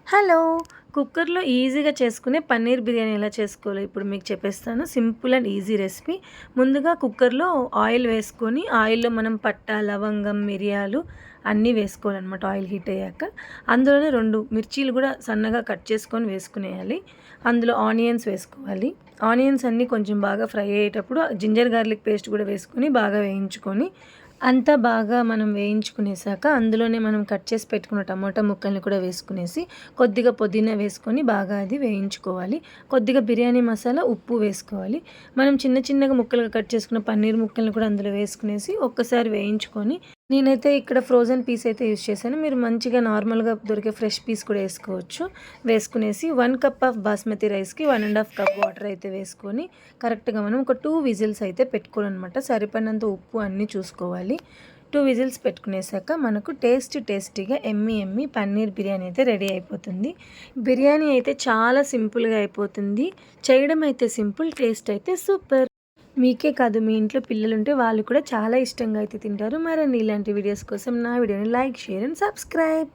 Hello! కుక్కర్‌లో ఈజీగా చేసుకునే పన్నీర్ బిర్యానీ ఎలా చేసుకోవాలో ఇప్పుడు మీకు చెప్పేస్తాను. Simple and easy recipe. ముందుగా కుక్కర్‌లో ఆయిల్ వేసుకొని, ఆయిల్‌లో మనం పట్టా, లవంగం, మిరియాలు అన్నీ వేసుకోవాలనమాట ఆయిల్ హీట్ అయ్యాక. అందులోనే 2 మిర్చీలు గూడా సన్నగా కట్ చేసుకొని వేసుకునేయాలి. అందులో ఆనియన్స్ వేసుకోవాలి. ఆనియన్స్ అన్నీ కొంచెం బాగా ఫ్రై అయ్యేటప్పుడు జింజర్ గార్లిక్ పేస్ట్ గూడా వేసుకొని బాగా వేయించుకొని అంతా బాగా మనం వేయించుకునేసాక అందులోనే మనం కట్ చేసి పెట్టుకున్న టమోటా ముక్కల్ని కూడా వేసుకునేసి కొద్దిగా పుదీనా వేసుకొని బాగా అది వేయించుకోవాలి. కొద్దిగా బిర్యానీ మసాలా, ఉప్పు వేసుకోవాలి. మనం చిన్న చిన్నగా ముక్కలుగా కట్ చేసుకున్న పన్నీర్ ముక్కల్ని కూడా అందులో వేసుకునేసి ఒక్కసారి వేయించుకొని నేనైతే ఇక్కడ ఫ్రోజన్ పీస్ అయితే యూజ్ చేశాను. మీరు మంచిగా నార్మల్‌గా దొరికే ఫ్రెష్ పీస్ కూడా ఏసుకోవచ్చు. వేసుకునేసి 1 కప్ ఆఫ్ బాస్మతి రైస్‌కి 1 ½ కప్ వాటర్ అయితే వేసుకొని కరెక్ట్‌గా మనం ఒక 2 విజిల్స్ అయితే పెట్టుకోవాలనమాట. సరిపడినంత ఉప్పు అన్నీ చూసుకోవాలి. 2 విజిల్స్ పెట్టుకునేసాక మనకు టేస్టీగా యమ్మీ పన్నీర్ బిర్యానీ అయితే రెడీ అయిపోతుంది. బిర్యానీ అయితే చాలా సింపుల్‌గా అయిపోతుంది. చేయడం అయితే సింపుల్, టేస్ట్ అయితే సూపర్. మీకే కాదు మీ ఇంట్లో పిల్లలుంటే వాళ్ళు కూడా చాలా ఇష్టంగా అయితే తింటారు. మరిన్ని ఇలాంటి వీడియోస్ కోసం నా వీడియోని లైక్, షేర్ అండ్ సబ్స్క్రైబ్.